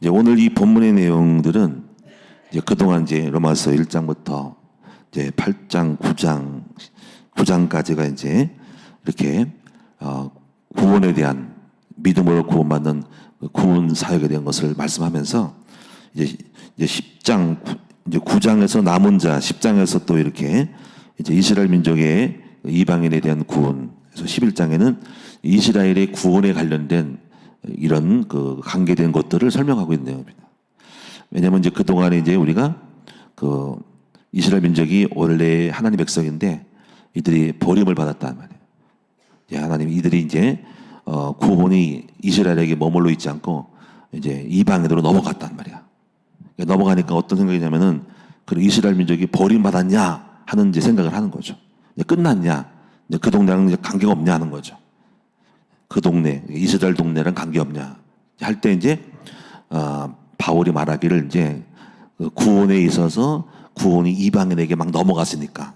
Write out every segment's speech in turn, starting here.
이제 오늘 이 본문의 내용들은 이제 그동안 이제 로마서 1장부터 이제 8장, 9장까지가 이제 이렇게 구원에 대한 믿음으로 구원받는 구원 사역에 대한 것을 말씀하면서 이제 10장, 이제 9장에서 남은 자, 10장에서 또 이렇게 이제 이스라엘 민족의 이방인에 대한 구원, 그래서 11장에는 이스라엘의 구원에 관련된 이런 그 관계된 것들을 설명하고 있는 내용입니다. 왜냐하면 이제 그동안에 이제 우리가 그 이스라엘 민족이 원래 하나님 백성인데 이들이 버림을 받았단 말이에요. 이제 하나님 이들이 이제 구원이 이스라엘에게 머물러 있지 않고 이제 이방인으로 넘어갔단 말이야. 넘어가니까 어떤 생각이냐면은 그 이스라엘 민족이 버림받았냐 하는 이제 생각을 하는 거죠. 이제 끝났냐? 이제 그 동네랑 이제 관계가 없냐 하는 거죠. 그 동네, 이스라엘 동네랑 관계없냐 할 때 이제 바울이 말하기를 이제 구원에 있어서 구원이 이방인에게 막 넘어갔으니까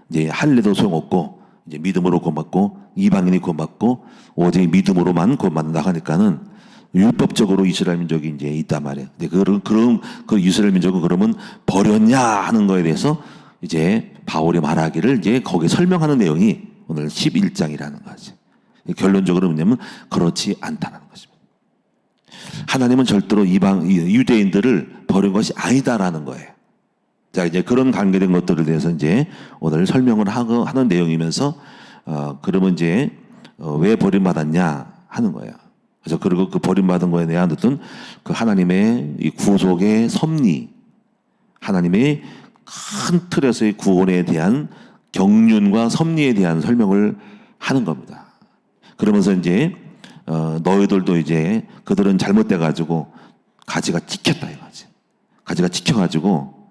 이제 할례도 소용없고 이제 믿음으로 구원받고 이방인이 구원받고 오직 믿음으로만 구원받는다 하니까는 율법적으로 이스라엘 민족이 이제 있단 말이에요. 근데 그럼 그 이스라엘 민족은 그러면 버렸냐 하는 거에 대해서 이제 바울이 말하기를 이제 거기에 설명하는 내용이 오늘 11장이라는 거지. 결론적으로 뭐냐면 그렇지 않다는 것입니다. 하나님은 절대로 유대인들을 버린 것이 아니다라는 거예요. 자, 이제 그런 관계된 것들에 대해서 이제 오늘 설명을 하는 내용이면서, 그러면 이제, 왜 버림받았냐 하는 거예요. 그래서 그리고 그 버림받은 거에 대한 어떤 그 하나님의 이 구속의 섭리, 하나님의 큰 틀에서의 구원에 대한 경륜과 섭리에 대한 설명을 하는 겁니다. 그러면서 이제 너희들도 이제 그들은 잘못돼가지고 가지가 찍혔다 이거지. 가지가 찍혀가지고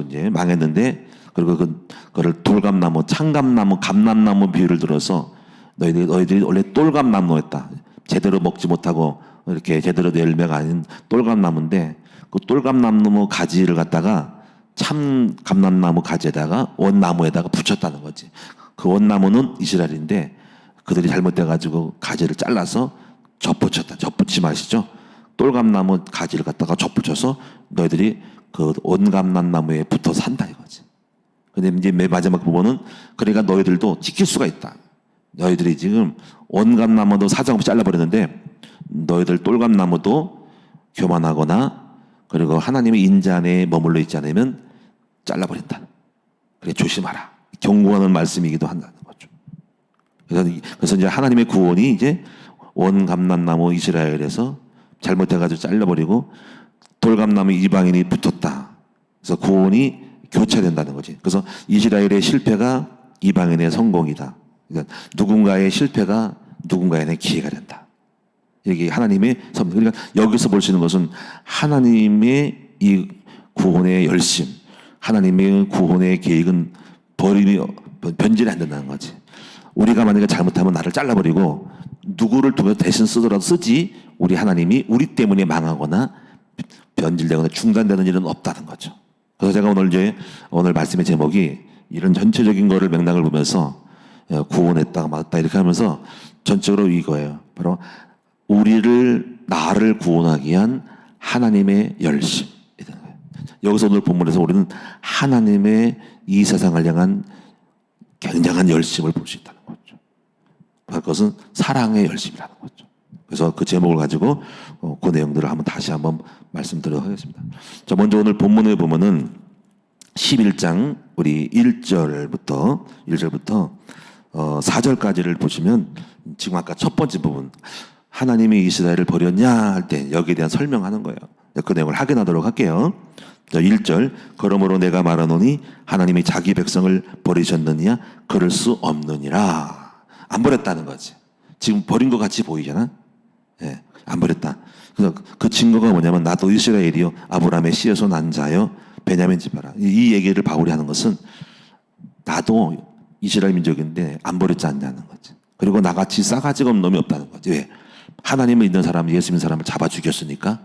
이제 망했는데 그리고 그거를 돌감나무, 창감나무, 감람나무 비유를 들어서 너희들이 원래 똘감나무였다. 제대로 먹지 못하고 이렇게 제대로 열매가 아닌 똘감나무인데 그 똘감나무 가지를 갖다가 참 감람나무 가지에다가 원나무에다가 붙였다는 거지. 그 원나무는 이스라엘인데 그들이 잘못돼가지고 가지를 잘라서 접붙였다. 접붙임 아시죠? 똘감나무 가지를 갖다가 접붙여서 너희들이 그 원감람나무에 붙어 산다 이거지. 근데 이제 맨 마지막 부분은 그러니까 너희들도 지킬 수가 있다. 너희들이 지금 원감나무도 사정없이 잘라버렸는데 너희들 똘감나무도 교만하거나 그리고 하나님의 인자 안에 머물러 있지 않으면 잘라버린다. 그래 조심하라. 경고하는 말씀이기도 한다는 거죠. 그래서 이제 하나님의 구원이 이제 원감람나무 이스라엘에서 잘못해가지고 잘라버리고 돌감나무 이방인이 붙었다. 그래서 구원이 교차된다는 거지. 그래서 이스라엘의 실패가 이방인의 성공이다. 그러니까 누군가의 실패가 누군가의 기회가 된다. 이게 하나님의 섭리. 그러니까 여기서 볼 수 있는 것은 하나님의 이 구원의 열심, 하나님의 구원의 계획은 버림이 변질이 안 된다는 거지. 우리가 만약에 잘못하면 나를 잘라버리고 누구를 두고 대신 쓰더라도 쓰지 우리 하나님이 우리 때문에 망하거나 변질되거나 중단되는 일은 없다는 거죠. 그래서 제가 오늘 말씀의 제목이 이런 전체적인 거를 맥락을 보면서 구원했다 맞다 이렇게 하면서 전적으로 이거예요. 바로 나를 구원하기 위한 하나님의 열심. 여기서 오늘 본문에서 우리는 하나님의 이 세상을 향한 굉장한 열심을 볼 수 있다는 거죠. 그것은 사랑의 열심이라는 거죠. 그래서 그 제목을 가지고 그 내용들을 다시 한번 말씀드리도록 하겠습니다. 자, 먼저 오늘 본문에 보면은 11장 우리 1절부터 4절까지를 보시면 지금 아까 첫 번째 부분 하나님이 이스라엘을 버렸냐 할 때 여기에 대한 설명하는 거예요. 그 내용을 확인하도록 할게요. 자, 1절 그러므로 내가 말하노니 하나님이 자기 백성을 버리셨느냐 그럴 수 없느니라. 안 버렸다는 거지. 지금 버린 것 같이 보이잖아. 예, 안 버렸다. 그래서 그 증거가 뭐냐면 나도 이스라엘이요 아브라함의 씨에서 난 자요 베냐민 지파라. 이 얘기를 바울이 하는 것은 나도 이스라엘 민족인데 안 버렸지 않냐는 거지. 그리고 나같이 싸가지가 없는 놈이 없다는 거지. 왜? 하나님을 믿는 사람, 예수 믿는 사람을 잡아 죽였으니까.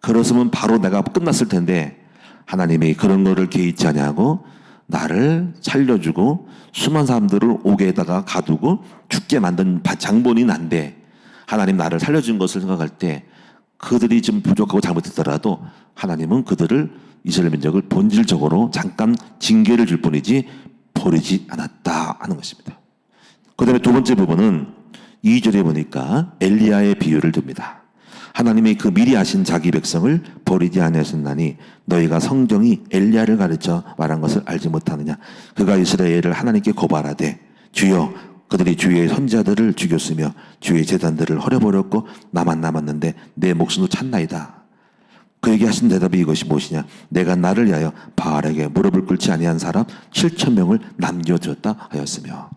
그렇으면 바로 내가 끝났을 텐데 하나님이 그런 거를 개의치 않냐고 나를 살려주고 수많은 사람들을 옥에다가 가두고 죽게 만든 장본이 난데 하나님 나를 살려준 것을 생각할 때 그들이 좀 부족하고 잘못했더라도 하나님은 그들을 이스라엘 민족을 본질적으로 잠깐 징계를 줄 뿐이지 버리지 않았다 하는 것입니다. 그 다음에 두 번째 부분은 2절에 보니까 엘리야의 비유를 듭니다. 하나님이 그 미리 아신 자기 백성을 버리지 아니하셨나니 너희가 성경이 엘리야를 가르쳐 말한 것을 알지 못하느냐. 그가 이스라엘을 하나님께 고발하되 주여 그들이 주의 선지자들을 죽였으며 주의 제단들을 헐어버렸고 나만 남았는데 내 목숨도 찾나이다. 그에게 하신 대답이 이것이 무엇이냐. 내가 나를 위하여 바알에게 무릎을 꿇지 아니한 사람 7,000명을 남겨두었다 하였으며.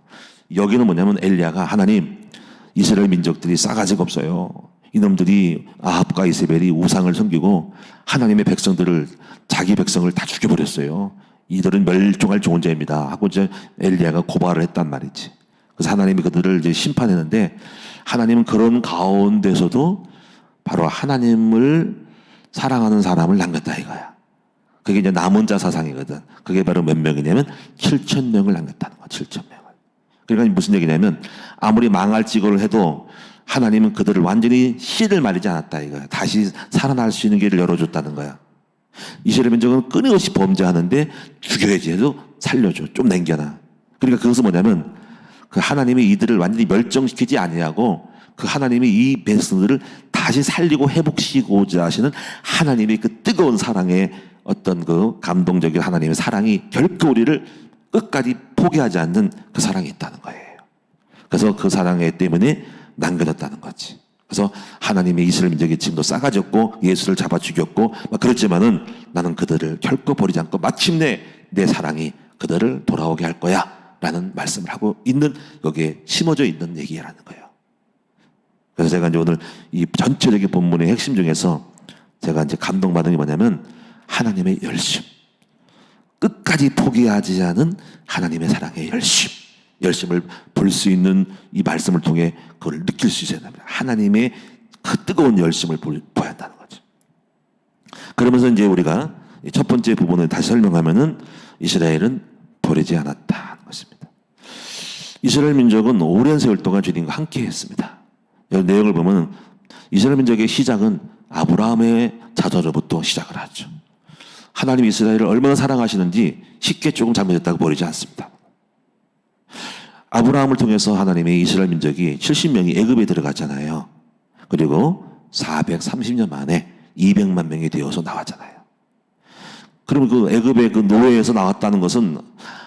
여기는 뭐냐면 엘리야가 하나님 이스라엘 민족들이 싸가지가 없어요. 이놈들이 아합과 이세벨이 우상을 섬기고 하나님의 백성들을 자기 백성을 다 죽여버렸어요. 이들은 멸종할 좋은 자입니다 하고 이제 엘리야가 고발을 했단 말이지. 그래서 하나님이 그들을 이제 심판했는데 하나님은 그런 가운데서도 바로 하나님을 사랑하는 사람을 남겼다 이거야. 그게 이제 남은 자 사상이거든. 그게 바로 몇 명이냐면 7,000명을 남겼다는 거야. 7,000명을. 그러니까 무슨 얘기냐면 아무리 망할지고를 해도 하나님은 그들을 완전히 씨를 말리지 않았다 이거야. 다시 살아날 수 있는 길을 열어줬다는 거야. 이스라엘 민족은 끊임없이 범죄하는데 죽여야지 해도 살려줘. 좀 남겨놔. 그러니까 그것은 뭐냐면 그 하나님이 이들을 완전히 멸종시키지 아니하고 그 하나님이 이 백성들을 다시 살리고 회복시키고자 하시는 하나님의 그 뜨거운 사랑의 어떤 그 감동적인 하나님의 사랑이 결코 우리를 끝까지 포기하지 않는 그 사랑이 있다는 거예요. 그래서 그 사랑에 때문에 남겨뒀다는 거지. 그래서 하나님의 이스라엘 민족이 지금도 싸가졌고 예수를 잡아 죽였고 막 그랬지만은 나는 그들을 결코 버리지 않고 마침내 내 사랑이 그들을 돌아오게 할 거야 라는 말씀을 하고 있는, 여기에 심어져 있는 얘기라는 거예요. 그래서 제가 이제 오늘 이 전체적인 본문의 핵심 중에서 제가 이제 감동받은 게 뭐냐면 하나님의 열심, 끝까지 포기하지 않은 하나님의 사랑의 열심을 볼 수 있는 이 말씀을 통해 그걸 느낄 수 있어야 됩니다. 하나님의 그 뜨거운 열심을 보여야 한다는 거죠. 그러면서 이제 우리가 첫 번째 부분을 다시 설명하면은 이스라엘은 버리지 않았다는 것입니다. 이스라엘 민족은 오랜 세월 동안 주님과 함께 했습니다. 이 내용을 보면 이스라엘 민족의 시작은 아브라함의 자손으로부터 시작을 하죠. 하나님 이스라엘을 얼마나 사랑하시는지 쉽게 조금 잘못했다고 버리지 않습니다. 아브라함을 통해서 하나님의 이스라엘 민족이 70명이 애굽에 들어갔잖아요. 그리고 430년 만에 200만 명이 되어서 나왔잖아요. 그럼 그 애굽의 그 노예에서 나왔다는 것은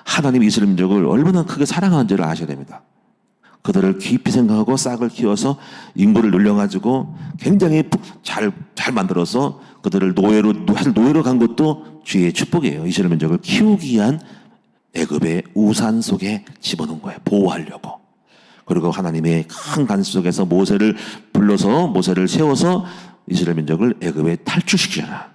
하나님 이스라엘 민족을 얼마나 크게 사랑하는지를 아셔야 됩니다. 그들을 깊이 생각하고 싹을 키워서 인구를 늘려가지고 굉장히 잘 만들어서 그들을 노예로 간 것도 주의 축복이에요. 이스라엘 민족을 키우기 위한 애굽의 우산 속에 집어넣은 거예요. 보호하려고. 그리고 하나님의 큰 간 속에서 모세를 불러서 모세를 세워서 이스라엘 민족을 애굽에 탈출시키잖아.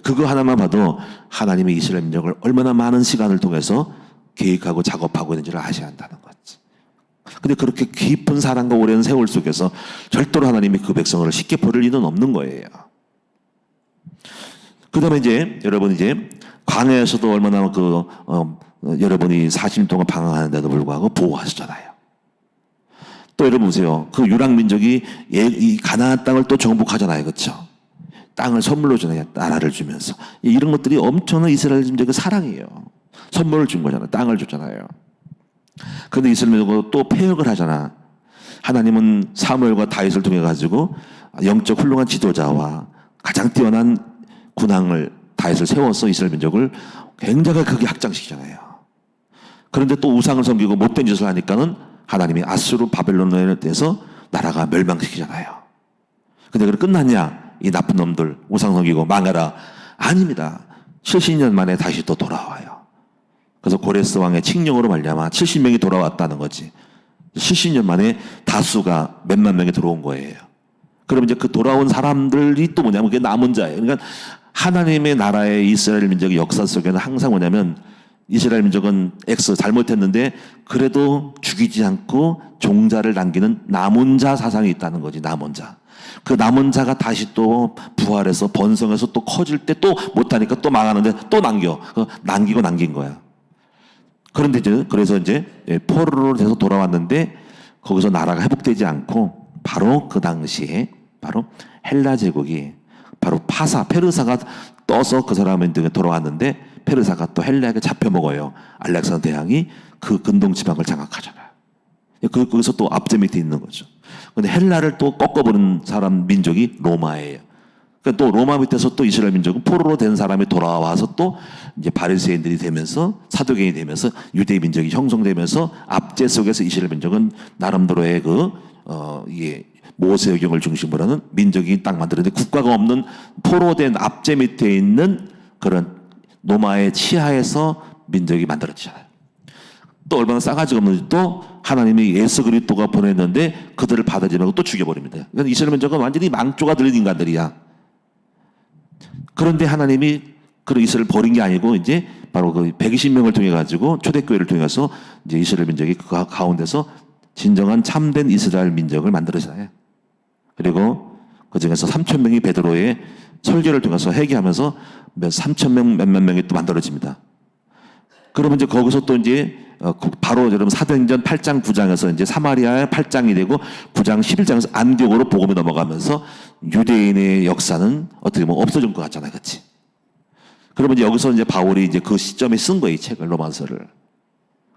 그거 하나만 봐도 하나님의 이스라엘 민족을 얼마나 많은 시간을 통해서 계획하고 작업하고 있는지를 아셔야 한다는 거지. 근데 그렇게 깊은 사랑과 오랜 세월 속에서 절대로 하나님이 그 백성을 쉽게 버릴 리는 없는 거예요. 그 다음에 이제 여러분 이제 광야에서도 얼마나 여러분이 40년 동안 방황하는데도 불구하고 보호하셨잖아요. 또 여러분 보세요. 그 유랑민족이 이 가나안 땅을 또 정복하잖아요. 그렇죠? 땅을 선물로 주잖아요. 나라를 주면서. 이런 것들이 엄청난 이스라엘 민족의 사랑이에요. 선물을 준 거잖아요. 땅을 줬잖아요. 그런데 이스라엘 민족은 또 패역을 하잖아. 하나님은 사무엘과 다윗을 통해 가지고 영적 훌륭한 지도자와 가장 뛰어난 군왕을 다윗을 세워서 이스라엘 민족을 굉장히 크게 확장시키잖아요. 그런데 또 우상을 섬기고 못된 짓을 하니까는 하나님이 아수르 바벨론에 대해서 나라가 멸망시키잖아요. 근데 그래 끝났냐? 이 나쁜 놈들 우상 섬기고 망하라. 아닙니다. 70년 만에 다시 또 돌아와요. 그래서 고레스 왕의 칙령으로 말미암아 70명이 돌아왔다는 거지. 70년 만에 다수가 몇만 명이 들어온 거예요. 그럼 이제 그 돌아온 사람들이 또 뭐냐면 그게 남은 자예요. 그러니까 하나님의 나라의 이스라엘 민족의 역사 속에는 항상 뭐냐면 이스라엘 민족은 잘못했는데 그래도 죽이지 않고 종자를 남기는 남은 자 사상이 있다는 거지. 남은 자. 그 남은 자가 다시 또 부활해서 번성해서 또 커질 때 또 못하니까 또 망하는데 또 남기고 남긴 거야. 그런데 그래서 이제 포로로 돼서 돌아왔는데 거기서 나라가 회복되지 않고 바로 그 당시에 바로 헬라 제국이 바로 페르사가 떠서 그 사람한테 돌아왔는데 페르사가 또 헬라에게 잡혀먹어요. 알렉산더 대왕이 그 근동 지방을 장악하잖아요. 거기서 또 앞제 밑에 있는 거죠. 근데 헬라를 또 꺾어버린 사람 민족이 로마예요. 그러니까 또 로마 밑에서 또 이스라엘 민족은 포로로 된 사람이 돌아와서 또 이제 바리새인들이 되면서 사도계인이 되면서 유대 민족이 형성되면서 압제 속에서 이스라엘 민족은 나름대로의 이게 모세의경을 중심으로 하는 민족이 딱 만들었는데 국가가 없는 포로된 압제 밑에 있는 그런 로마의 치하에서 민족이 만들어지잖아요. 또 얼마나 싸가지가 없는지 또 하나님이 예수 그리스도가 보냈는데 그들을 받아들이지 말고 또 죽여버립니다. 그러니까 이스라엘 민족은 완전히 망조가 들린 인간들이야. 그런데 하나님이 그 이스라엘을 버린 게 아니고 이제 바로 그 120명을 통해 가지고 초대교회를 통해서 이제 이스라엘 민족이 그 가운데서 진정한 참된 이스라엘 민족을 만들어잖아요. 그리고 그 중에서 3,000명이 베드로의 설교를 통해서 회개하면서 3,000명 몇몇 명이 또 만들어집니다. 그러면 이제 거기서 또 이제 바로 여러분 사도행전 8장 9장에서 이제 사마리아의 8장이 되고 9장 11장에서 안디옥으로 복음이 넘어가면서 유대인의 역사는 어떻게 보면 없어진 것 같잖아요, 그렇지? 그러면 이제 여기서 이제 바울이 이제 그 시점에 쓴 거예요, 이 책을 로마서를.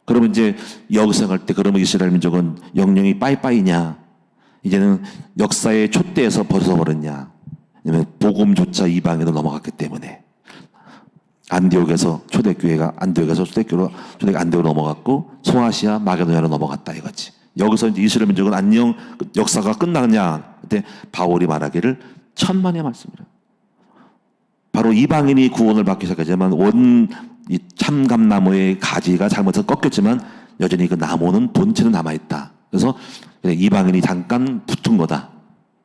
그러면 이제 여기서 할 때 그러면 이스라엘 민족은 영영이 빠이빠이냐? 이제는 역사의 촛대에서 벗어버렸냐? 아니면 복음조차 이방에도 넘어갔기 때문에. 안디옥에서 초대교회가 안디옥으로 넘어갔고 소아시아 마게도냐로 넘어갔다 이거지. 여기서 이제 이스라엘 민족은 안녕 역사가 끝나느냐? 그때 바울이 말하기를 천만의 말씀이라. 바로 이방인이 구원을 받기 시작하지만 이 참감나무의 가지가 잘못해서 꺾였지만 여전히 그 나무는 본체는 남아있다. 그래서 이방인이 잠깐 붙은 거다.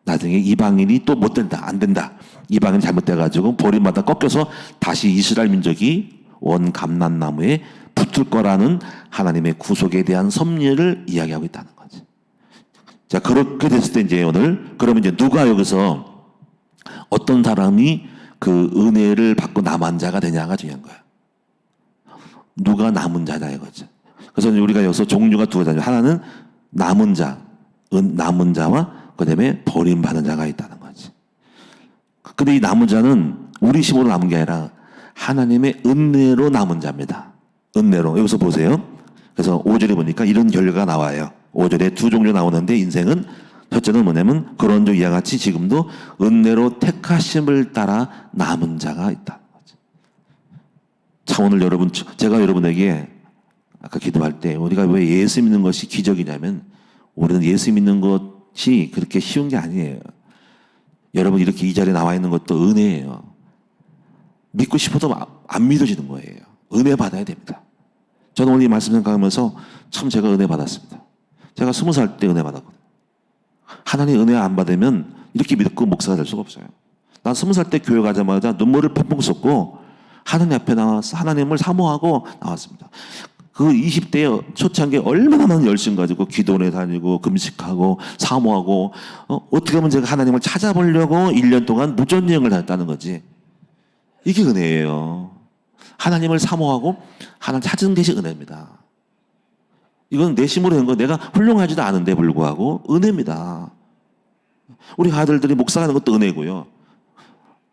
나중에 이방인이 또 못 된다. 안 된다. 이방인이 잘못돼가지고 버림받아 꺾여서 다시 이스라엘 민족이 원 감람나무에 붙을 거라는 하나님의 구속에 대한 섭리를 이야기하고 있다는 거지. 자, 그렇게 됐을 때 이제 오늘 그러면 이제 누가 여기서 어떤 사람이 그 은혜를 받고 남은 자가 되냐가 중요한 거야. 누가 남은 자다 이거죠. 그래서 우리가 여기서 종류가 두 가지죠. 하나는 남은 자, 남은 자와 그 다음에 버림받은 자가 있다는 거지. 근데 이 남은 자는 우리 힘으로 남은 게 아니라 하나님의 은혜로 남은 자입니다. 은혜로. 여기서 보세요. 그래서 5절에 보니까 이런 결과가 나와요. 5절에 두 종류 나오는데 인생은 첫째는 뭐냐면 그런 이와 같이 지금도 은혜로 택하심을 따라 남은 자가 있다는 거지. 자, 오늘 여러분, 제가 여러분에게 아까 기도할 때 우리가 왜 예수 믿는 것이 기적이냐면 우리는 예수 믿는 것이 그렇게 쉬운 게 아니에요. 여러분 이렇게 이 자리에 나와 있는 것도 은혜예요. 믿고 싶어도 안 믿어지는 거예요. 은혜 받아야 됩니다. 저는 오늘 이 말씀 생각하면서 참 제가 은혜 받았습니다. 제가 20살 때 은혜 받았거든요. 하나님 은혜 안 받으면 이렇게 믿고 목사가 될 수가 없어요. 난 20살 때 교회 가자마자 눈물을 펑펑 쏟고 하나님 앞에 나와서 하나님을 사모하고 나왔습니다. 그 20대에 초창기에 얼마나 많은 열심 가지고 기도원에 다니고 금식하고 사모하고 어떻게 하면 제가 하나님을 찾아보려고 1년 동안 무전여행을 다녔다는 거지. 이게 은혜예요. 하나님을 사모하고 하나님 찾은 것이 은혜입니다. 이건 내 힘으로 한 거 내가 훌륭하지도 않은데 불구하고 은혜입니다. 우리 아들들이 목사하는 것도 은혜고요.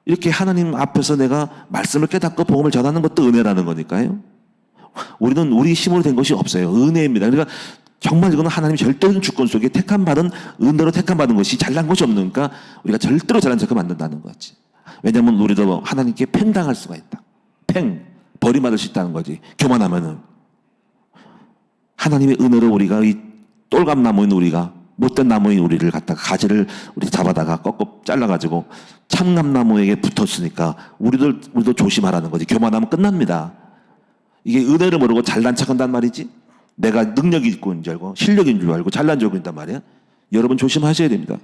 이렇게 하나님 앞에서 내가 말씀을 깨닫고 복음을 전하는 것도 은혜라는 거니까요. 우리는 우리 힘으로 된 것이 없어요. 은혜입니다. 그러니까 정말 이거는 하나님이 절대적인 주권 속에 택함받은 은혜로 택함받은 것이 잘난 것이 없으니까 우리가 절대로 잘난 척하면 안 된다는 거지. 왜냐하면 우리도 하나님께 팽당할 수가 있다. 버림받을 수 있다는 거지. 교만하면은. 하나님의 은혜로 우리가 이 똘감나무인 우리가 못된 나무인 우리를 갖다가 가지를 우리 잡아다가 꺾어 잘라가지고 참감나무에게 붙었으니까 우리도 조심하라는 거지. 교만하면 끝납니다. 이게 은혜를 모르고 잘난 척한단 말이지. 내가 능력이 있고 있는 줄 알고 실력인 줄 알고 잘난 줄 알고 있단 말이야. 여러분 조심하셔야 됩니다.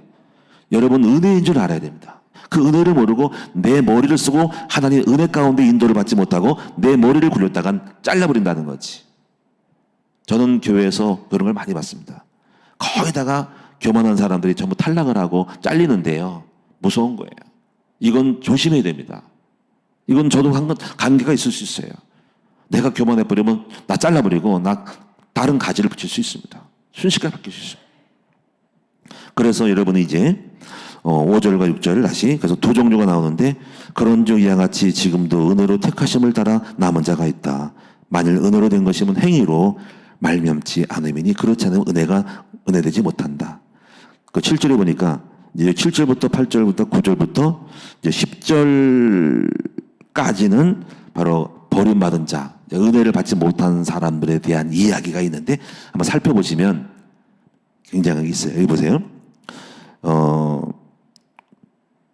여러분 은혜인 줄 알아야 됩니다. 그 은혜를 모르고 내 머리를 쓰고 하나님의 은혜 가운데 인도를 받지 못하고 내 머리를 굴렸다간 잘라버린다는 거지. 저는 교회에서 그런 걸 많이 봤습니다. 거기다가 교만한 사람들이 전부 탈락을 하고 잘리는데요. 무서운 거예요. 이건 조심해야 됩니다. 이건 저도 관계가 있을 수 있어요. 내가 교만해버리면 나 잘라버리고 나 다른 가지를 붙일 수 있습니다. 순식간에 바뀔 수 있어요. 그래서 여러분이 이제 5절과 6절 다시 그래서 두 종류가 나오는데 그런즉 이와 같이 지금도 은혜로 택하심을 따라 남은 자가 있다. 만일 은혜로 된 것이면 행위로 말미암지 않음이니 그렇지 않으면 은혜가 은혜되지 못한다. 그 7절에 보니까 이제 7절부터 8절부터 9절부터 이제 10절까지는 바로 버림받은 자, 은혜를 받지 못한 사람들에 대한 이야기가 있는데 한번 살펴보시면 굉장히 있어요. 여기 보세요.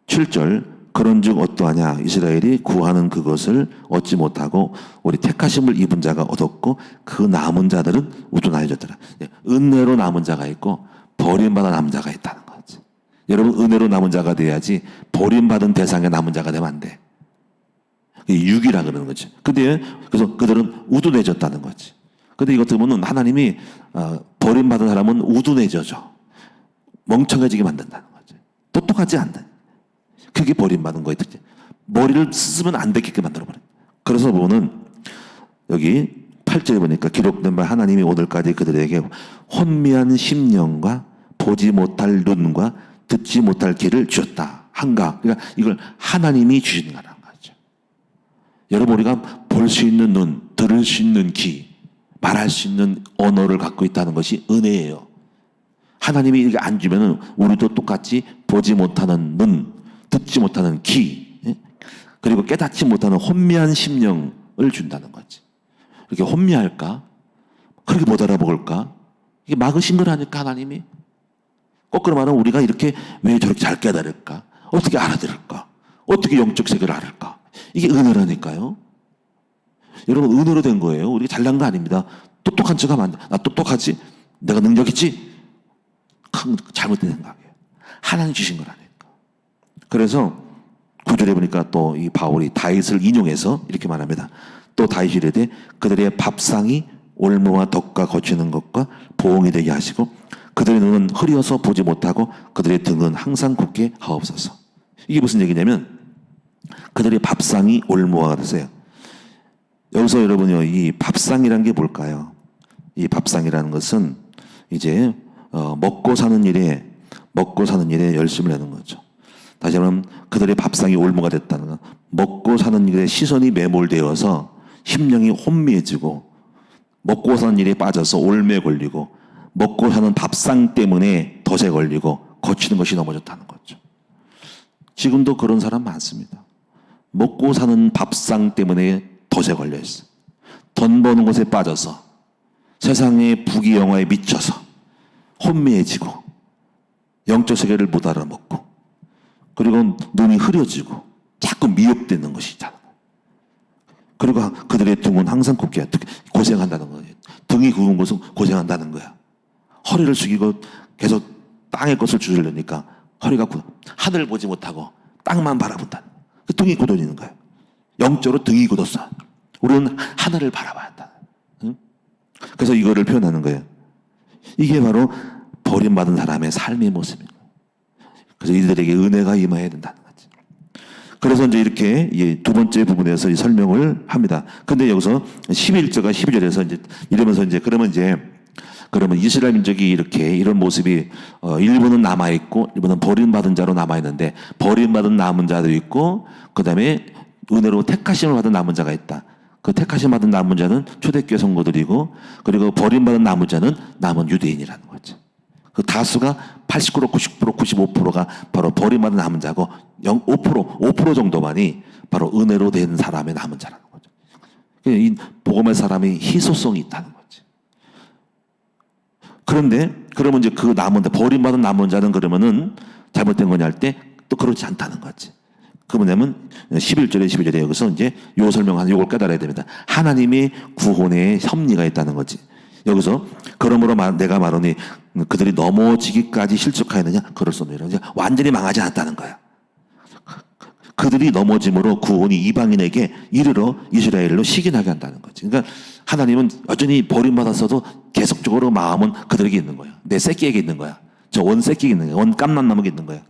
7절 그런즉 어떠하냐 이스라엘이 구하는 그것을 얻지 못하고 우리 택하심을 입은 자가 얻었고 그 남은 자들은 우둔하여졌더라. 은혜로 남은 자가 있고 버림받은 남은 자가 있다는 거지. 여러분 은혜로 남은 자가 돼야지 버림받은 대상에 남은 자가 되면 안 돼. 육이라 그러는 거지. 근데 그래서 그들은 우둔해졌다는 거지. 근데 이것 때문에 하나님이 버림받은 사람은 우둔해져죠. 멍청해지게 만든다는 거지. 똑똑하지 않다. 그게 버림받은 거예요. 머리를 쓰면 안 되게끔 만들어버려요. 그래서 보면 여기 8절에 보니까 기록된 바 하나님이 오늘까지 그들에게 혼미한 심령과 보지 못할 눈과 듣지 못할 귀를 주셨다. 한가. 그러니까 이걸 하나님이 주시는 거라는 거죠. 여러분 우리가 볼 수 있는 눈, 들을 수 있는 귀, 말할 수 있는 언어를 갖고 있다는 것이 은혜예요. 하나님이 이렇게 안 주면은 우리도 똑같이 보지 못하는 눈, 듣지 못하는 귀, 그리고 깨닫지 못하는 혼미한 심령을 준다는 거지. 이렇게 혼미할까? 그렇게 못 알아먹을까? 이게 막으신 거라니까 하나님이. 거꾸로 말하면 우리가 이렇게 왜 저렇게 잘 깨달을까? 어떻게 알아들을까? 어떻게 영적 세계를 알을까? 이게 은혜라니까요. 여러분 은혜로 된 거예요. 우리가 잘난 거 아닙니다. 똑똑한 척하면 안 돼. 나 똑똑하지? 내가 능력 있지? 큰 잘못된 생각이에요. 하나님 주신 거라니까. 그래서 9절에 보니까 또 이 바울이 다윗을 인용해서 이렇게 말합니다. 또 다윗이 이르되 그들의 밥상이 올무와 덕과 거치는 것과 보응이 되게 하시고 그들의 눈은 흐려서 보지 못하고 그들의 등은 항상 굳게 하옵소서. 이게 무슨 얘기냐면 그들의 밥상이 올무화가 됐어요. 여기서 여러분요 이 밥상이라는 게 뭘까요? 이 밥상이라는 것은 이제 먹고 사는 일에 열심을 내는 거죠. 다시 말하면 그들의 밥상이 올무가 됐다는 건 먹고 사는 일에 시선이 매몰되어서 심령이 혼미해지고 먹고 사는 일에 빠져서 올매에 걸리고 먹고 사는 밥상 때문에 덫에 걸리고 거치는 것이 넘어졌다는 거죠. 지금도 그런 사람 많습니다. 먹고 사는 밥상 때문에 덫에 걸려있어. 돈 버는 것에 빠져서 세상의 부귀영화에 미쳐서 혼미해지고 영적 세계를 못 알아먹고 그리고 눈이 흐려지고 자꾸 미혹되는 것이잖아. 그리고 그들의 등은 항상 굳게 고생한다는 거예요. 등이 굽은 것은 고생한다는 거야. 허리를 숙이고 계속 땅의 것을 주시려니까 허리가 굳어. 하늘을 보지 못하고 땅만 바라본다. 그 등이 굳어지는 거야. 영적으로 등이 굳었어. 우리는 하늘을 바라봐야 한다. 응? 그래서 이거를 표현하는 거예요. 이게 바로 버림받은 사람의 삶의 모습입니다. 그래서 이들에게 은혜가 임해야 된다는 거지. 그래서 이제 이렇게 두 번째 부분에서 설명을 합니다. 근데 여기서 11절과 12절에서 이제 이러면서 이제 그러면 이스라엘 민족이 이렇게 이런 모습이 일부는 남아 있고 일부는 버림받은 자로 남아 있는데 버림받은 남은 자도 있고 그다음에 은혜로 택하심을 받은 남은 자가 있다. 그 택하심 받은 남은 자는 초대교회 성도들이고 그리고 버림받은 남은 자는 남은 유대인이라는 거죠. 그 다수가 80%, 90%, 95%가 바로 버림받은 남은 자고 5% 정도만이 바로 은혜로 된 사람의 남은 자라는 거죠. 이 복음의 사람이 희소성이 있다는 거지. 그런데 그러면 이제 그 남은 자, 버림받은 남은 자는 그러면은 잘못된 거냐 할 때 또 그렇지 않다는 거지. 그 뭐냐면 11절에 여기서 이제 요 설명하는 요걸 깨달아야 됩니다. 하나님의 구원의 섭리가 있다는 거지. 여기서 그러므로 내가 말하니 그들이 넘어지기까지 실족하였느냐? 그럴 수 없느니라. 완전히 망하지 않았다는 거야. 그들이 넘어짐으로 구원이 이방인에게 이르러 이스라엘로 시기나게 한다는 거지. 그러니까 하나님은 여전히 버림받았어도 계속적으로 마음은 그들에게 있는 거야. 내 새끼에게 있는 거야. 저 원 새끼에게 있는 거야. 원 깜난나무에게 있는 거야.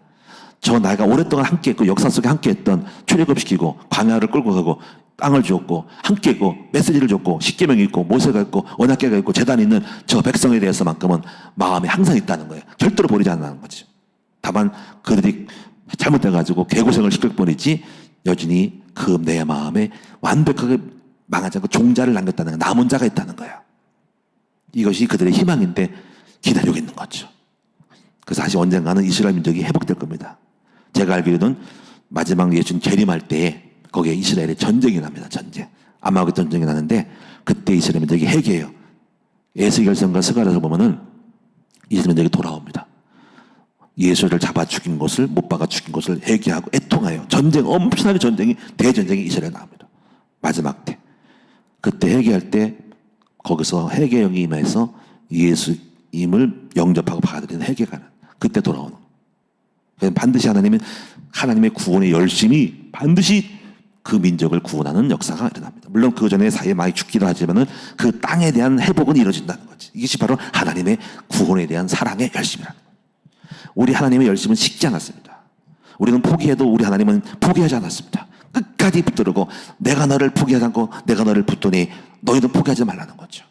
저 내가 오랫동안 함께했고 역사 속에 함께했던 출애굽시키고 광야를 끌고 가고 땅을 주었고 함께 있고 메시지를 줬고 십계명이 있고 모세가 있고 언약궤가 있고 제단이 있는 저 백성에 대해서만큼은 마음에 항상 있다는 거예요. 절대로 버리지 않는 거죠. 다만 그들이 잘못돼가지고 개고생을 시킬 뿐이지 여전히 그 내 마음에 완벽하게 망하지 않고 종자를 남겼다는 거예요. 남은 자가 있다는 거예요. 이것이 그들의 희망인데 기다리고 있는 거죠. 그래서 다시 언젠가는 이스라엘 민족이 회복될 겁니다. 제가 알기로는 마지막 예수님 재림할 때에 거기에 이스라엘의 전쟁이 납니다. 전쟁. 아마겟 전쟁이 나는데 그때 이스라엘 민족이 회개해요. 에스겔서과 스가랴서 보면은 이스라엘 민족이 돌아옵니다. 예수를 잡아 죽인 것을 못 박아 죽인 것을 회개하고 애통하여 전쟁, 엄청나게 전쟁이 대전쟁이 이스라엘에 나옵니다. 마지막 때. 그때 회개할 때 거기서 회개 영이 임해서 예수님을 영접하고 받아들이는 회개가는 그때 돌아오는 거예요. 반드시 하나님의 구원의 열심이 반드시 그 민족을 구원하는 역사가 일어납니다. 물론 그 전에 사이에 많이 죽기도 하지만은 그 땅에 대한 회복은 이루어진다는 거지. 이것이 바로 하나님의 구원에 대한 사랑의 열심이라는 거예요. 우리 하나님의 열심은 식지 않았습니다. 우리는 포기해도 우리 하나님은 포기하지 않았습니다. 끝까지 붙들고 내가 너를 포기하지 않고 내가 너를 붙더니 너희도 포기하지 말라는 거죠.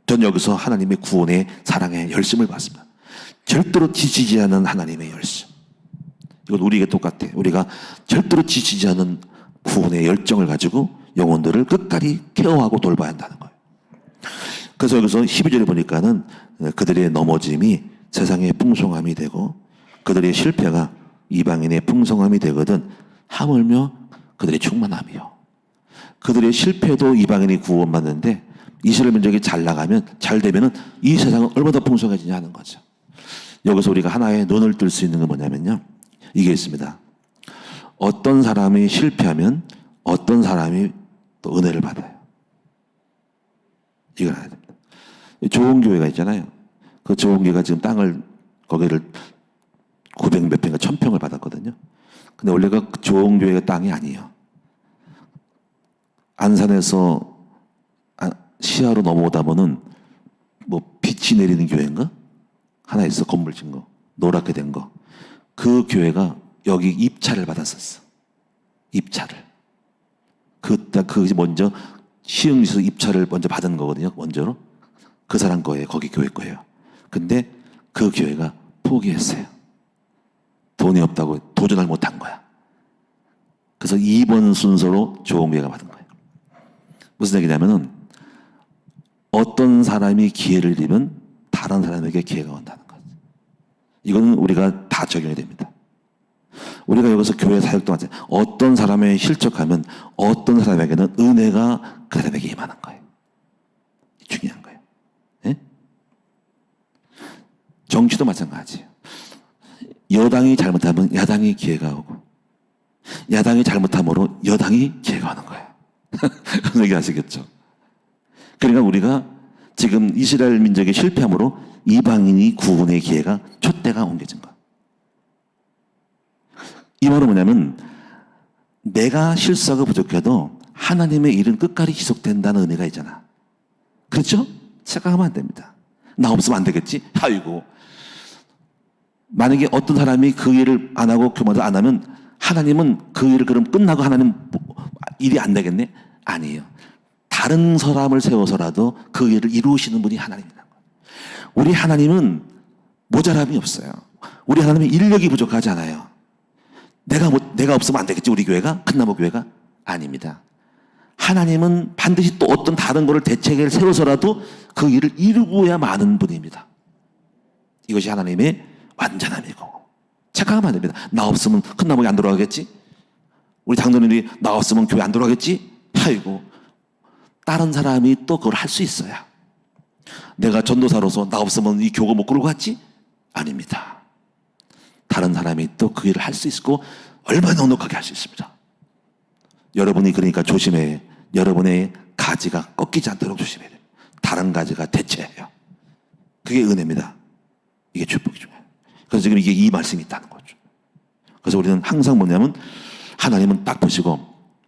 전 여기서 하나님의 구원의 사랑의 열심을 봤습니다. 절대로 지치지 않은 하나님의 열심. 이건 우리에게 똑같아. 우리가 절대로 지치지 않은 구원의 열정을 가지고 영혼들을 끝까지 케어하고 돌봐야 한다는 거예요. 그래서 여기서 12절에 보니까는 그들의 넘어짐이 세상의 풍성함이 되고 그들의 실패가 이방인의 풍성함이 되거든 하물며 그들의 충만함이요. 그들의 실패도 이방인이 구원받는데 이스라엘 민족이 잘 나가면 잘 되면은 이 세상은 얼마나 더 풍성해지냐 하는 거죠. 여기서 우리가 하나의 눈을 뜰 수 있는 건 뭐냐면요. 이게 있습니다. 어떤 사람이 실패하면 어떤 사람이 또 은혜를 받아요. 이걸 알아야 됩니다. 좋은 교회가 있잖아요. 그 좋은 교회가 지금 땅을 거기를 900몇 평인가 1000평을 받았거든요. 근데 원래가 좋은 교회가 땅이 아니에요. 안산에서 시야로 넘어오다 보는 뭐 빛이 내리는 교회인가? 하나 있어. 건물 진 거. 노랗게 된 거. 그 교회가 여기 입찰을 받았었어. 입찰을. 그 먼저 시흥시에서 입찰을 먼저 받은 거거든요. 원조로. 그 사람 거예요. 거기 교회 거예요. 근데 그 교회가 포기했어요. 돈이 없다고 도전을 못한 거야. 그래서 2번 순서로 좋은 교회가 받은 거예요. 무슨 얘기냐면은 어떤 사람이 기회를 잃으면 다른 사람에게 기회가 온다는 거죠. 이거는 우리가 다 적용이 됩니다. 우리가 여기서 교회 사역도 마찬가지예요. 어떤 사람에 실족하면 어떤 사람에게는 은혜가 그 사람에게 임하는 거예요. 중요한 거예요. 네? 정치도 마찬가지예요. 여당이 잘못하면 야당이 기회가 오고 야당이 잘못함으로 여당이 기회가 오는 거예요. 무슨 얘기 아시겠죠? 그러니까 우리가 지금 이스라엘 민족의 실패함으로 이방인이 구원의 기회가 촛대가 옮겨진 거예요. 이 말은 뭐냐면 내가 실수하고 부족해도 하나님의 일은 끝까지 지속된다는 은혜가 있잖아. 그렇죠? 생각하면 안 됩니다. 나 없으면 안 되겠지? 아이고. 만약에 어떤 사람이 그 일을 안 하고 교마도 안 하면 하나님은 그 일을 그럼 끝나고 하나님 일이 안 되겠네? 아니에요. 다른 사람을 세워서라도 그 일을 이루시는 분이 하나님이다. 우리 하나님은 모자람이 없어요. 우리 하나님은 인력이 부족하지 않아요. 내가 없으면 안 되겠지, 우리 교회가? 큰나무 교회가? 아닙니다. 하나님은 반드시 또 어떤 다른 거를 대책을 세워서라도 그 일을 이루고야 마는 분입니다. 이것이 하나님의 완전함이고. 착각하면 안 됩니다. 나 없으면 큰나무에 안 들어가겠지? 우리 장로님들이 나 없으면 교회 안 들어가겠지? 아이고. 다른 사람이 또 그걸 할 수 있어야. 내가 전도사로서 나 없으면 이 교회 못 끌고 갔지? 아닙니다. 다른 사람이 또 그 일을 할 수 있고 얼마나 넉넉하게 할 수 있습니다. 여러분이 그러니까 조심해. 여러분의 가지가 꺾이지 않도록 조심해야 돼요. 다른 가지가 대체해요. 그게 은혜입니다. 이게 축복이 중요해요. 그래서 지금 이게 이 말씀이 있다는 거죠. 그래서 우리는 항상 뭐냐면 하나님은 딱 보시고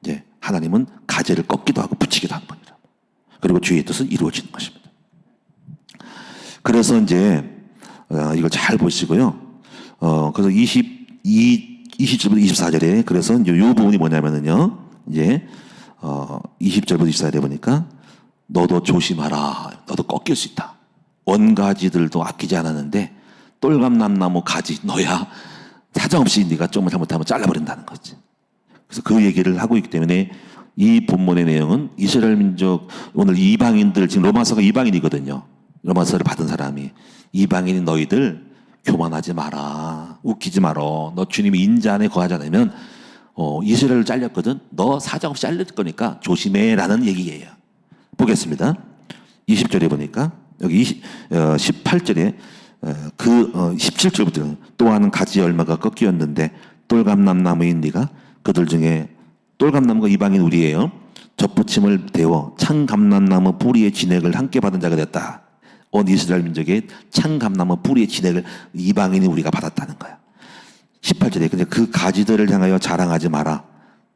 이제 하나님은 가지를 꺾기도 하고 붙이기도 하는 분이다. 그리고 주의 뜻은 이루어지는 것입니다. 그래서 이제 이걸 잘 보시고요. 그래서 20절부터 24절에 그래서 이제 이 부분이 뭐냐면은요. 이제 20절부터 24절에 보니까 너도 조심하라. 너도 꺾일 수 있다. 원가지들도 아끼지 않았는데 똘감남나무 가지 너야 사정없이 네가 조금만 잘못하면 잘라버린다는 거지. 그래서 그 얘기를 하고 있기 때문에 이 본문의 내용은 이스라엘 민족 오늘 이방인들 지금 로마서가 이방인이거든요. 로마서를 받은 사람이 이방인인 너희들 교만하지 마라. 웃기지 마라. 너 주님이 인자 안에 거하지 않으면 이스라엘을 잘렸거든. 너 사정없이 잘릴 거니까 조심해 라는 얘기예요. 보겠습니다. 20절에 보니까 여기 18절에 17절부터 또한 가지 열매가 꺾이었는데 똘감남나무인 네가 그들 중에 똘감나무가 이방인 우리예요. 젖붙임을 데워 창감람나무 뿌리의 진액을 함께 받은 자가 되었다. 온 이스라엘 민족의 창감나무 뿌리의 진액을 이방인이 우리가 받았다는 거야. 18절에 근데 그 가지들을 향하여 자랑하지 마라.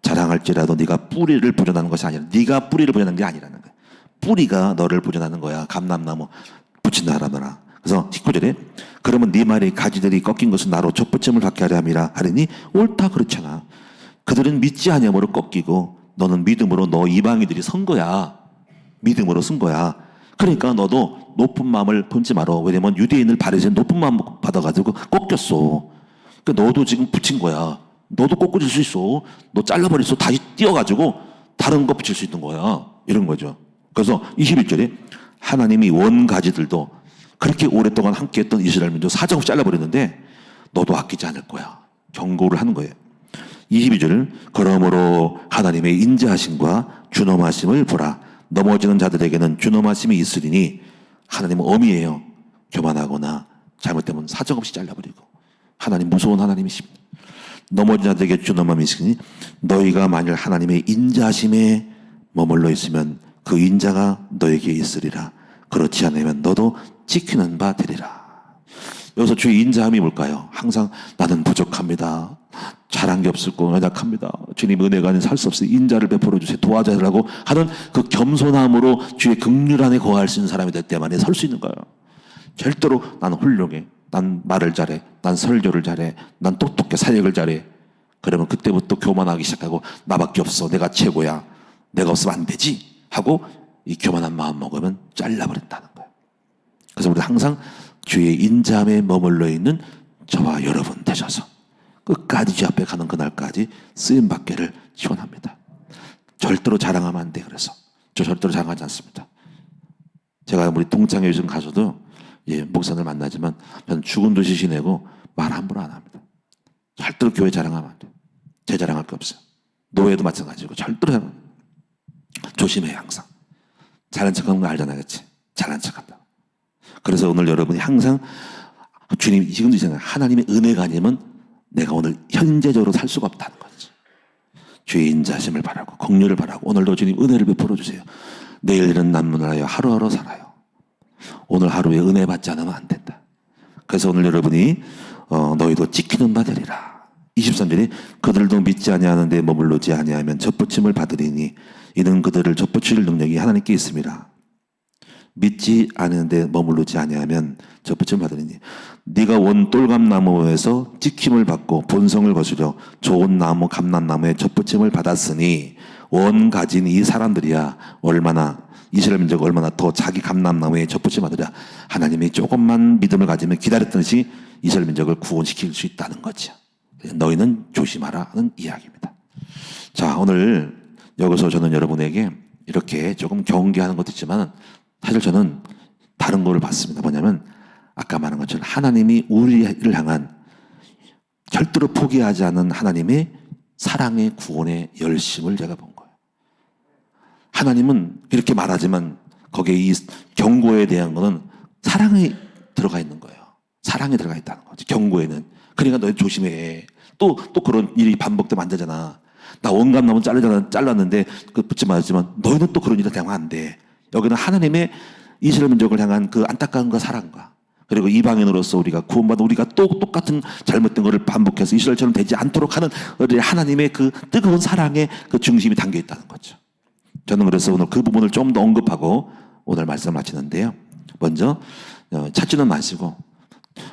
자랑할지라도 네가 뿌리를 보존하는 것이 아니라 네가 뿌리를 보존하는 게 아니라는 거야. 뿌리가 너를 보존하는 거야. 감람나무 붙인다 하라더라. 그래서 19절에 그러면 네 말의 가지들이 꺾인 것은 나로 젖붙임을 받게 하려 함이라 하리니 옳다 그렇잖아. 그들은 믿지 아니함으로 꺾이고 너는 믿음으로 너 이방인들이 선 거야. 믿음으로 쓴 거야. 그러니까 너도 높은 마음을 품지 마라. 왜냐면 유대인을 바리새인 높은 마음 받아가지고 꺾였어. 그러니까 너도 지금 붙인 거야. 너도 꺾어질 수 있어. 너 잘라버릴 수 다시 띄어가지고 다른 거 붙일 수 있는 거야. 이런 거죠. 그래서 21절에 하나님이 원가지들도 그렇게 오랫동안 함께했던 이스라엘 민족 사정없이 잘라버렸는데 너도 아끼지 않을 거야. 경고를 하는 거예요. 22절 그러므로 하나님의 인자하심과 준엄하심을 보라. 넘어지는 자들에게는 준엄하심이 있으리니 하나님은 엄이에요. 교만하거나 잘못되면 사정없이 잘라버리고 하나님 무서운 하나님이십니다. 넘어진 자들에게 준엄함이 있으니 너희가 만일 하나님의 인자하심에 머물러 있으면 그 인자가 너에게 있으리라. 그렇지 않으면 너도 지키는 바 되리라. 여기서 주의 인자함이 뭘까요? 항상 나는 부족합니다. 잘한 게 없을 거고 연약합니다. 주님 은혜가 아닌 살 수 없으니 인자를 베풀어 주세요. 도와달라고 하는 그 겸손함으로 주의 긍휼 안에 거할 수 있는 사람이 될 때만에 설 수 있는 거예요. 절대로 난 훌륭해. 난 말을 잘해. 난 설교를 잘해. 난 똑똑해. 사역을 잘해. 그러면 그때부터 교만하기 시작하고 나밖에 없어. 내가 최고야. 내가 없으면 안 되지. 하고 이 교만한 마음 먹으면 잘라버린다는 거예요. 그래서 우리 항상 주의 인자함에 머물러 있는 저와 여러분 되셔서 끝까지 주 앞에 가는 그날까지 쓰임받기를 축원합니다. 절대로 자랑하면 안 돼. 그래서 저 절대로 자랑하지 않습니다. 제가 우리 동창회 요즘 가서도 목사님을 만나지만 저는 죽은 듯이 지내고 말 함부로 안 합니다. 절대로 교회 자랑하면 안 돼. 제 자랑할 게 없어요. 노예도 마찬가지고 절대로 자랑. 조심해 항상. 잘난 척하는 거 알잖아, 그렇지? 잘난 척한다. 그래서 오늘 여러분이 항상 주님 지금도 있잖아요. 하나님의 은혜가 아니면 내가 오늘 현재적으로 살 수가 없다는 거지. 주의 인자심을 바라고 긍휼을 바라고 오늘도 주님 은혜를 베풀어 주세요. 내일은 남문을 하여 하루하루 살아요. 오늘 하루에 은혜 받지 않으면 안 된다. 그래서 오늘 여러분이 너희도 지키는 바 되리라. 23절에 그들도 믿지 아니하는데 머물르지 아니하면 젖붙임을 받으리니 이는 그들을 젖붙일 능력이 하나님께 있습니다. 믿지 않는데 머물르지 아니하면 젖붙임을 받으리니 네가 원 똘감나무에서 찍힘을 받고 본성을 거스려 좋은 나무 감람나무에 젖붙임을 받았으니 원 가진 이 사람들이야 얼마나 이스라엘 민족 얼마나 더 자기 감람나무에 젖붙임 받으랴. 하나님이 조금만 믿음을 가지면 기다렸던 듯이 이스라엘 민족을 구원시킬 수 있다는 거죠. 너희는 조심하라 하는 이야기입니다. 자, 오늘 여기서 저는 여러분에게 이렇게 조금 경계하는 것도 있지만 사실 저는 다른 거를 봤습니다. 뭐냐면 아까 말한 것처럼 하나님이 우리를 향한 절대로 포기하지 않은 하나님의 사랑의 구원의 열심을 제가 본 거예요. 하나님은 이렇게 말하지만 거기에 이 경고에 대한 거는 사랑이 들어가 있는 거예요. 사랑이 들어가 있다는 거지. 경고에는. 그러니까 너희 조심해. 또 그런 일이 반복되면 안 되잖아. 나 원감나무 잘랐는데 그 붙지 말았지만 너희는 또 그런 일을 당하면 안 돼. 여기는 하나님의 이스라엘 민족을 향한 그 안타까움과 사랑과 그리고 이방인으로서 우리가 구원받은 우리가 또 똑같은 잘못된 것을 반복해서 이스라엘처럼 되지 않도록 하는 하나님의 그 뜨거운 사랑의 그 중심이 담겨 있다는 거죠. 저는 그래서 오늘 그 부분을 좀 더 언급하고 오늘 말씀을 마치는데요. 먼저 찾지는 마시고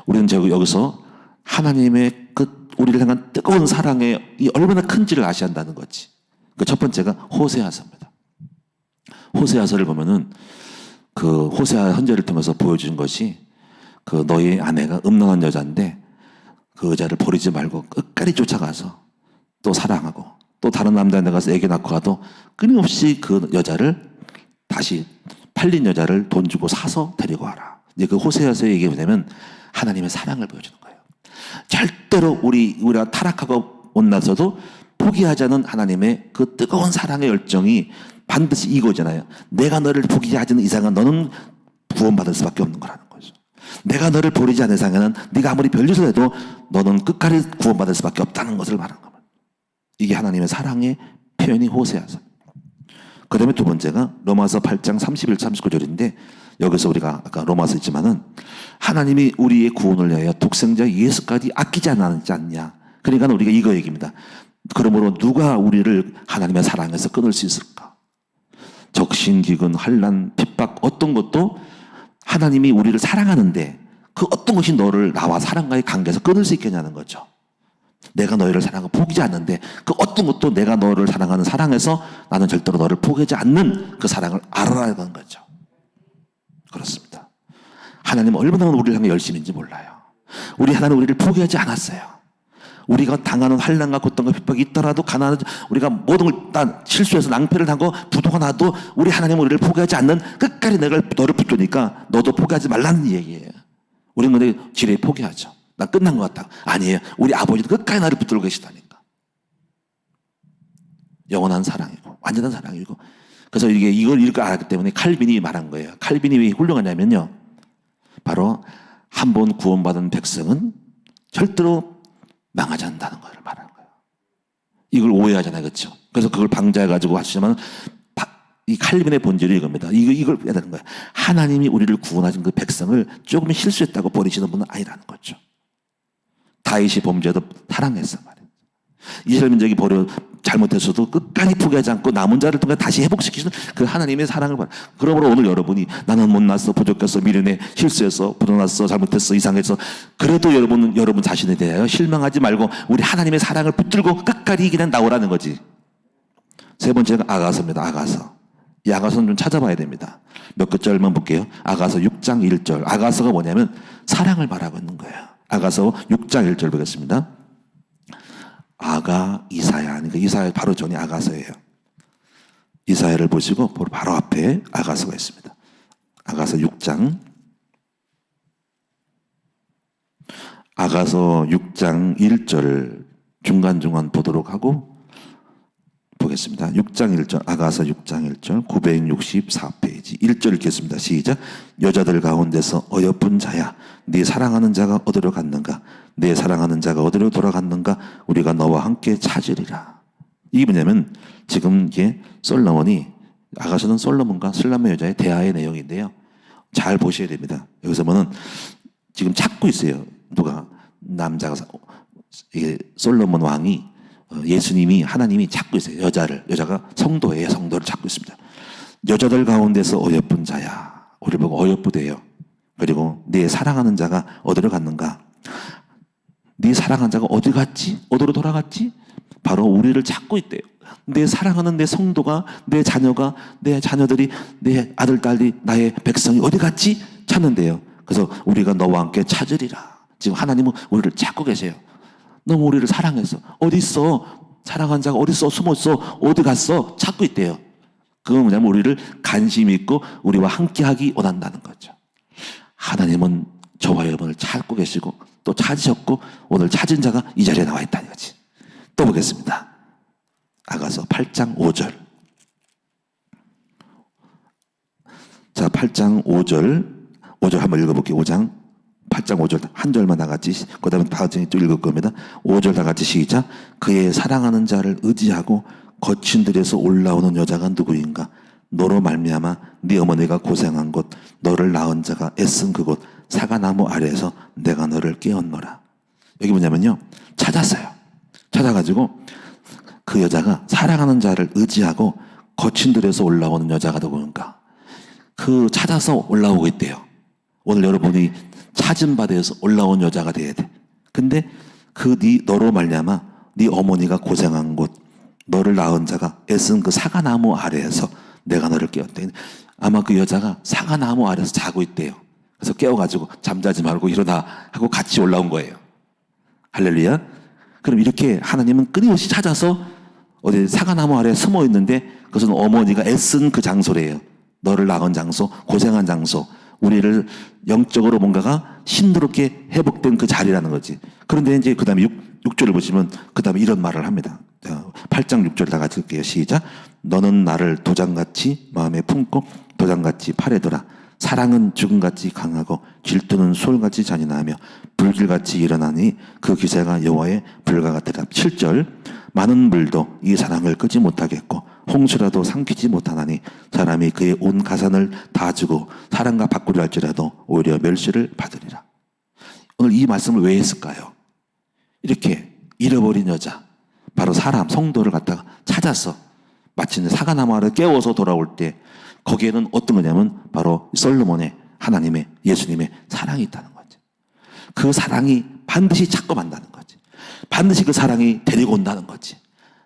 우리는 여기서 하나님의 그 우리를 향한 뜨거운 사랑의 이 얼마나 큰지를 아셔야 한다는 거지. 그 첫 번째가 호세아서입니다. 호세아서를 보면은 그 호세아 헌재를 통해서 보여준 것이 그 너희 아내가 음란한 여자인데 그 여자를 버리지 말고 끝까지 쫓아가서 또 사랑하고 또 다른 남자한테 가서 애기 낳고 가도 끊임없이 그 여자를 다시 팔린 여자를 돈 주고 사서 데리고 와라. 이제 그 호세아서의 얘기가 뭐냐면 하나님의 사랑을 보여주는 거예요. 절대로 우리가 타락하고 못나서도 포기하지 않은 하나님의 그 뜨거운 사랑의 열정이 반드시 이거잖아요. 내가 너를 포기하지 않는 이상은 너는 구원받을 수밖에 없는 거라는 거죠. 내가 너를 버리지 않는 이상에는 네가 아무리 별짓을 해도 너는 끝까지 구원받을 수밖에 없다는 것을 말하는 겁니다. 이게 하나님의 사랑의 표현이 호세아서. 그 다음에 두 번째가 로마서 8장 31, 39절인데 여기서 우리가 아까 로마서 있지만은 하나님이 우리의 구원을 위하여 독생자 예수까지 아끼지 않았냐. 그러니까 우리가 이거 얘기입니다. 그러므로 누가 우리를 하나님의 사랑에서 끊을 수 있을까? 적신, 기근, 환난, 핍박 어떤 것도 하나님이 우리를 사랑하는데 그 어떤 것이 너를 나와 사랑과의 관계에서 끊을 수 있겠냐는 거죠. 내가 너희를 사랑하고 포기하지 않는데 그 어떤 것도 내가 너를 사랑하는 사랑에서 나는 절대로 너를 포기하지 않는 그 사랑을 알아야 하는 거죠. 그렇습니다. 하나님은 얼마나 우리를 향해 열심인지 몰라요. 우리 하나님은 우리를 포기하지 않았어요. 우리가 당하는 환난과 고통과 핍박이 있더라도 가난한 우리가 모든 걸 다 실수해서 낭패를 당하고 부도가 나도 우리 하나님은 우리를 포기하지 않는 끝까지 너를 붙드니까 너도 포기하지 말라는 얘기예요. 우리는 근데 지레 포기하죠. 난 끝난 것 같다. 아니에요. 우리 아버지도 끝까지 나를 붙들고 계시다니까. 영원한 사랑이고 완전한 사랑이고. 그래서 이걸 읽고 알았기 때문에 칼빈이 말한 거예요. 칼빈이 왜 훌륭하냐면요. 바로 한 번 구원받은 백성은 절대로 망하지 않는다는 걸 말하는 거예요. 이걸 오해하잖아요. 그렇죠? 그래서 그걸 방자해가지고 하시면 이 칼빈의 본질이 이겁니다. 이걸 해야 되는 거예요. 하나님이 우리를 구원하신 그 백성을 조금 실수했다고 버리시는 분은 아니라는 거죠. 다윗이 범죄도 사랑했어 말이에요. 이스라엘 민족이 잘못했어도 끝까지 포기하지 않고 남은 자를 통해 다시 회복시키시는 그 하나님의 사랑을 받아. 그러므로 오늘 여러분이 나는 못났어, 부족했어, 미련해, 실수했어, 부도났어, 잘못했어, 이상했어. 그래도 여러분 자신에 대하여 실망하지 말고 우리 하나님의 사랑을 붙들고 끝까지 그냥 나오라는 거지. 세 번째가 아가서입니다. 아가서. 이 아가서는 좀 찾아봐야 됩니다. 몇 글자만 볼게요. 아가서 6장 1절. 아가서가 뭐냐면 사랑을 말하고 있는 거예요. 아가서 6장 1절 보겠습니다. 아가 이사야. 그러니까 이사야 바로 전이 아가서예요. 이사야를 보시고 바로 앞에 아가서가 있습니다. 아가서 6장. 아가서 6장 1절 중간중간 보도록 하고 보겠습니다. 6장 1절, 아가서 6장 1절, 964페이지 1절 읽겠습니다. 시작. 여자들 가운데서 어여쁜 자야, 네 사랑하는 자가 어디로 갔는가? 네 사랑하는 자가 어디로 돌아갔는가? 우리가 너와 함께 찾으리라. 이게 뭐냐면 지금 이게 솔로몬이, 아가서는 솔로몬과 슬람의 여자의 대화의 내용인데요. 잘 보셔야 됩니다. 여기서 보면 지금 찾고 있어요. 누가? 남자가, 이게 솔로몬 왕이 예수님이 하나님이 찾고 있어요. 여자가 성도예요. 성도를 찾고 있습니다. 여자들 가운데서 어여쁜 자야. 우리 보고 어여쁘대요. 그리고 네 사랑하는 자가 어디로 갔는가? 네 사랑하는 자가 어디 갔지? 어디로 돌아갔지? 바로 우리를 찾고 있대요. 내 사랑하는 내 성도가, 내 자녀가, 내 자녀들이, 내 아들, 딸이, 나의 백성이 어디 갔지? 찾는데요. 그래서 우리가 너와 함께 찾으리라. 지금 하나님은 우리를 찾고 계세요. 너무 우리를 사랑해서 어디 있어? 사랑한 자가 어디 있어? 숨었어? 어디 갔어? 찾고 있대요. 그건 뭐냐면 우리를 관심 있고 우리와 함께하기 원한다는 거죠. 하나님은 저와 여러분을 찾고 계시고 또 찾으셨고 오늘 찾은 자가 이 자리에 나와 있다는 거지. 또 보겠습니다. 아가서 8장 5절. 자, 8장 5절 한번 읽어볼게요. 8장 5절 한 절만 다 같이, 그 다음에 다같이 또 읽을 겁니다. 5절 다 같이 시작. 그의 사랑하는 자를 의지하고 거친 들에서 올라오는 여자가 누구인가? 너로 말미암아 네 어머니가 고생한 곳, 너를 낳은 자가 애쓴 그곳, 사과나무 아래에서 내가 너를 깨웠노라. 여기 뭐냐면요, 찾았어요. 찾아가지고 그 여자가 사랑하는 자를 의지하고 거친 들에서 올라오는 여자가 누구인가? 그 찾아서 올라오고 있대요. 오늘 여러분이 찾은 바 되어서 올라온 여자가 돼야 돼. 근데 너로 말미암아 네 어머니가 고생한 곳, 너를 낳은 자가 애쓴 그 사과나무 아래에서 내가 너를 깨웠다. 아마 그 여자가 사과나무 아래에서 자고 있대요. 그래서 깨워가지고 잠자지 말고 일어나 하고 같이 올라온 거예요. 할렐루야. 그럼 이렇게 하나님은 끊임없이 찾아서 어디 사과나무 아래에 숨어 있는데 그것은 어머니가 애쓴 그 장소래요. 너를 낳은 장소, 고생한 장소, 우리를 영적으로 뭔가가 힘들게 회복된 그 자리라는 거지. 그런데 이제 그 다음에 6절을 보시면 그 다음에 이런 말을 합니다. 8장 6절 다 같이 읽게요. 시작. 너는 나를 도장같이 마음에 품고 도장같이 팔에 둬라. 사랑은 죽음같이 강하고 질투는 소울같이 잔인하며 불길같이 일어나니 그 기세가 여호와의 불과 같으라. 7절. 많은 물도 이 사랑을 끄지 못하겠고 홍수라도 삼키지 못하나니 사람이 그의 온 가산을 다 주고 사랑과 바꾸려 할지라도 오히려 멸시를 받으리라. 오늘 이 말씀을 왜 했을까요? 이렇게 잃어버린 여자, 바로 사람, 성도를 갖다가 찾아서 마침내 사과나무 아래 깨워서 돌아올 때 거기에는 어떤 거냐면 바로 솔로몬의 하나님의 예수님의 사랑이 있다는 거지. 그 사랑이 반드시 찾고 만다는 거지. 반드시 그 사랑이 데리고 온다는 거지.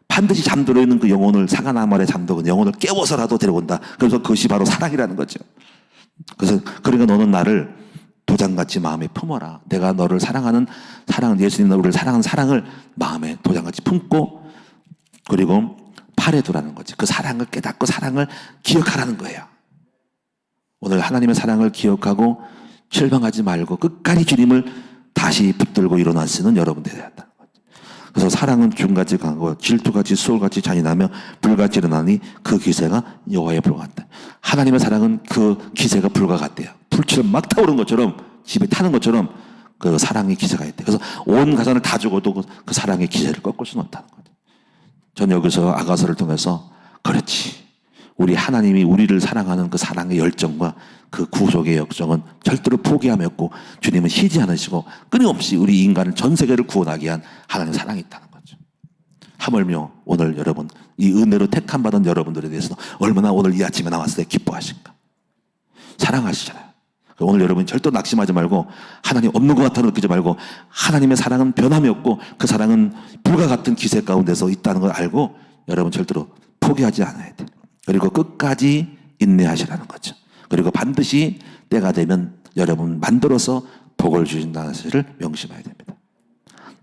반드시 잠들어 있는 그 영혼을 사과나무 아래 잠들어 있는 영혼을 깨워서라도 데리고 온다. 그래서 그것이 바로 사랑이라는 거죠. 그래서 그러니까 너는 나를 도장같이 마음에 품어라. 내가 너를 사랑하는 사랑은 예수님 우리를 사랑하는 사랑을 마음에 도장같이 품고 그리고 팔에 두라는 거지. 그 사랑을 깨닫고 사랑을 기억하라는 거예요. 오늘 하나님의 사랑을 기억하고 실망하지 말고 끝까지 주님을 다시 붙들고 일어나시는 여러분들이 되어야 한다는 거죠. 그래서 사랑은 죽음같이 강하고 질투같이 수월같이 잔인하며 불같이 일어나니 그 기세가 여호와의 불과 같다. 하나님의 사랑은 그 기세가 불과 같대요. 불처럼 막 타오르는 것처럼 집에 타는 것처럼 그 사랑의 기세가 있대. 그래서 온 가산을 다 죽어도 그 사랑의 기세를 꺾을 수는 없다는 거죠. 저는 여기서 아가서를 통해서 그렇지. 우리 하나님이 우리를 사랑하는 그 사랑의 열정과 그 구속의 역정은 절대로 포기함이 없고 주님은 쉬지 않으시고 끊임없이 우리 인간을 전 세계를 구원하게 한 하나님의 사랑이 있다는 거죠. 하물며 오늘 여러분 이 은혜로 택함 받은 여러분들에 대해서 얼마나 오늘 이 아침에 나왔을 때 기뻐하실까. 사랑하시잖아요. 오늘 여러분 절대 낙심하지 말고 하나님 없는 것 같아 느끼지 말고 하나님의 사랑은 변함이 없고 그 사랑은 불과 같은 기세 가운데서 있다는 걸 알고 여러분 절대로 포기하지 않아야 돼요. 그리고 끝까지 인내하시라는 거죠. 그리고 반드시 때가 되면 여러분 만들어서 복을 주신다는 사실을 명심해야 됩니다.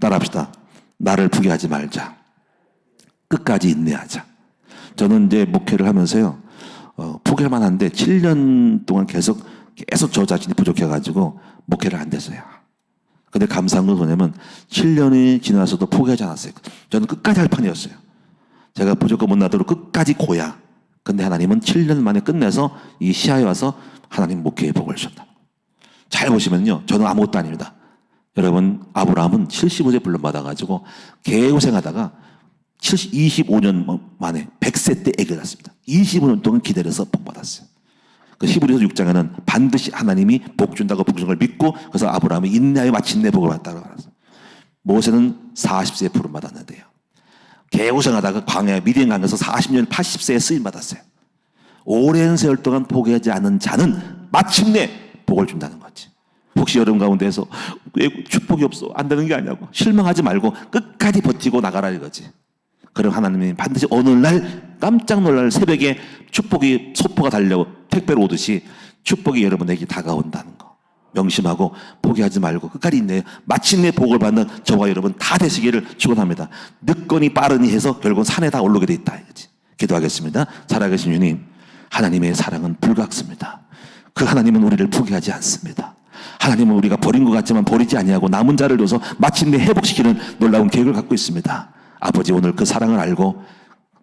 따라합시다. 나를 포기하지 말자. 끝까지 인내하자. 저는 이제 목회를 하면서요. 포기할만 한데 7년 동안 계속 저 자신이 부족해가지고 목회를 안 됐어요. 근데 감사한 건 뭐냐면 7년이 지나서도 포기하지 않았어요. 저는 끝까지 할 판이었어요. 제가 부족한 못나도록 끝까지 고야. 근데 하나님은 7년 만에 끝내서 이 시야에 와서 하나님 목회의 복을 주셨다. 잘 보시면요. 저는 아무것도 아닙니다. 여러분 아브라함은 75세 불론받아가지고 개고생하다가 25년 만에 100세 때 아기를 낳습니다. 25년 동안 기다려서 복받았어요. 그 히브리서 6장에는 반드시 하나님이 복 준다고 복 준 걸 믿고 그래서 아브라함이 인내하여 마침내 복을 받았다고 말했어요. 모세는 40세에 부름 받았는데요. 개고생하다가 광야 미디안 강에서 40년 80세에 쓰임 받았어요. 오랜 세월 동안 포기하지 않은 자는 마침내 복을 준다는 거지. 혹시 여러분 가운데에서 왜 축복이 없어 안 되는 게 아니냐고 실망하지 말고 끝까지 버티고 나가라 이거지. 그럼 하나님이 반드시 어느 날 깜짝 놀랄 새벽에 축복이 소포가 달려 택배로 오듯이 축복이 여러분에게 다가온다는 거 명심하고 포기하지 말고 끝까지 있네요. 마침내 복을 받는 저와 여러분 다 되시기를 축원합니다. 늦거니 빠르니 해서 결국은 산에 다 오르게 돼 있다 이거지. 기도하겠습니다. 살아계신 주님, 하나님의 사랑은 불같습니다. 그 하나님은 우리를 포기하지 않습니다. 하나님은 우리가 버린 것 같지만 버리지 아니하고 남은 자를 줘서 마침내 회복시키는 놀라운 계획을 갖고 있습니다. 아버지 오늘 그 사랑을 알고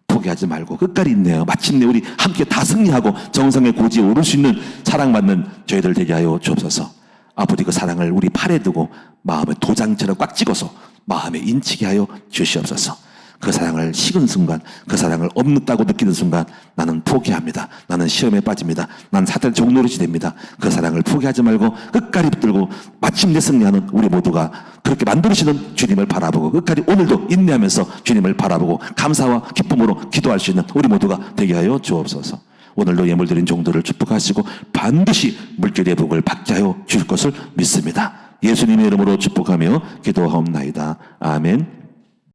포기하지 말고 끝까지 있네요. 마침내 우리 함께 다 승리하고 정성의 고지에 오를 수 있는 사랑받는 저희들 되게 하여 주옵소서. 아버지 그 사랑을 우리 팔에 두고 마음에 도장처럼 꽉 찍어서 마음에 인치게 하여 주시옵소서. 그 사랑을 식은 순간 그 사랑을 없다고 느끼는 순간 나는 포기합니다. 나는 시험에 빠집니다. 난 사탄의 종노릇이 됩니다. 그 사랑을 포기하지 말고 끝까지 붙들고 마침내 승리하는 우리 모두가 그렇게 만들어주시는 주님을 바라보고 끝까지 오늘도 인내하면서 주님을 바라보고 감사와 기쁨으로 기도할 수 있는 우리 모두가 되게 하여 주옵소서. 오늘도 예물 드린 종들을 축복하시고 반드시 물질의 복을 받게 하여 주실 것을 믿습니다. 예수님의 이름으로 축복하며 기도하옵나이다. 아멘.